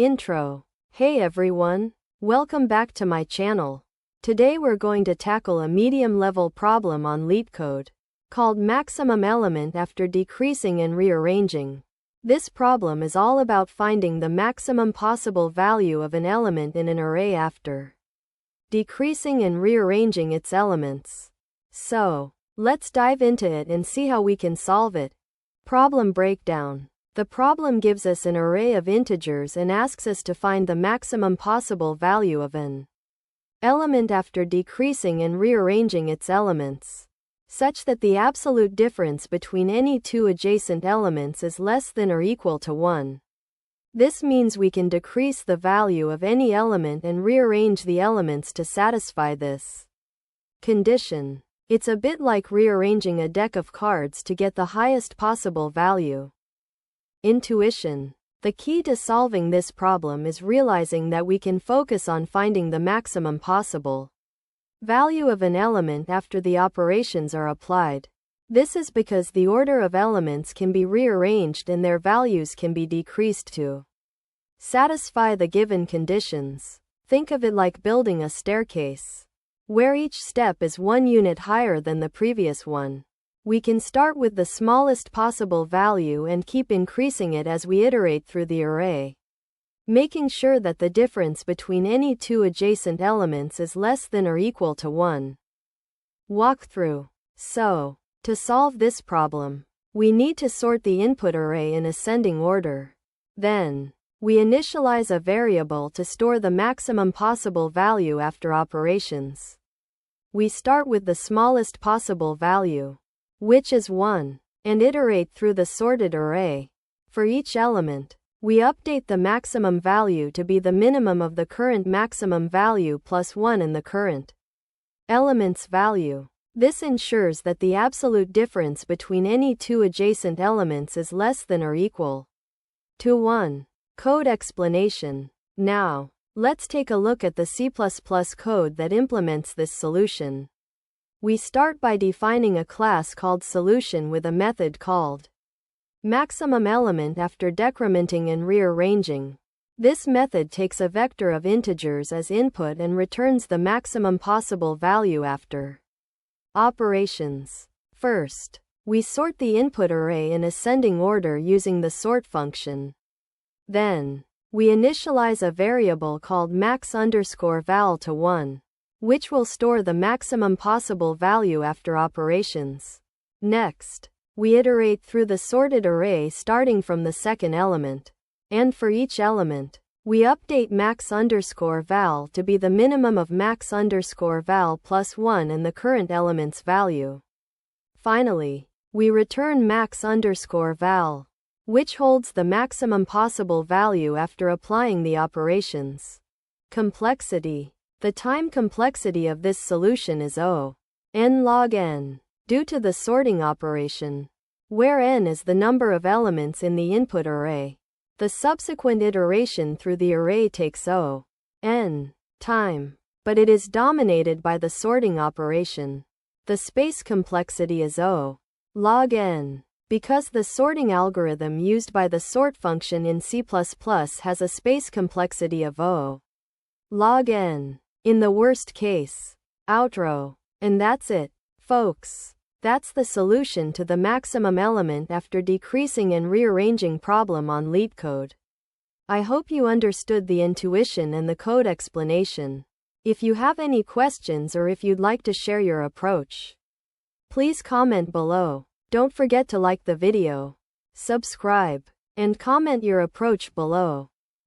Intro. Hey everyone, welcome back to my channel. Today we're going to tackle a medium-level problem on LeetCode, called maximum element after decreasing and rearranging. This problem is all about finding the maximum possible value of an element in an array after decreasing and rearranging its elements. So, let's dive into it and see how we can solve it. Problem breakdown. The problem gives us an array of integers and asks us to find the maximum possible value of an element after decreasing and rearranging its elements, such that the absolute difference between any two adjacent elements is less than or equal to 1. This means we can decrease the value of any element and rearrange the elements to satisfy this condition. It's a bit like rearranging a deck of cards to get the highest possible value. Intuition. The key to solving this problem is realizing that we can focus on finding the maximum possible value of an element after the operations are applied. This is because the order of elements can be rearranged and their values can be decreased to satisfy the given conditions. Think of it like building a staircase, where each step is 1 unit higher than the previous one. We can start with the smallest possible value and keep increasing it as we iterate through the array, making sure that the difference between any two adjacent elements is less than or equal to 1. Walkthrough. So, to solve this problem, we need to sort the input array in ascending order. Then, we initialize a variable to store the maximum possible value after operations. We start with the smallest possible value, which is 1, and iterate through the sorted array. For each element, we update the maximum value to be the minimum of the current maximum value plus 1 in the current element's value. This ensures that the absolute difference between any two adjacent elements is less than or equal to 1. Code explanation. Now, let's take a look at the C++ code that implements this solution. We start by defining a class called solution with a method called maximum element after decrementing and rearranging. This method takes a vector of integers as input and returns the maximum possible value after operations. First, we sort the input array in ascending order using the sort function. Then, we initialize a variable called max_val to 1. Which will store the maximum possible value after operations. Next, we iterate through the sorted array starting from the second element. And for each element, we update max_val to be the minimum of max_val plus 1 and the current element's value. Finally, we return max_val, which holds the maximum possible value after applying the operations. Complexity. The time complexity of this solution is O(n log n), due to the sorting operation, where n is the number of elements in the input array. The subsequent iteration through the array takes O(n) time, but it is dominated by the sorting operation. The space complexity is O log n, because the sorting algorithm used by the sort function in C++ has a space complexity of O log n. In the worst case. Outro. And that's it, folks. That's the solution to the maximum element after decreasing and rearranging problem on LeetCode. I hope you understood the intuition and the code explanation. If you have any questions or if you'd like to share your approach, please comment below. Don't forget to like the video, subscribe, and comment your approach below.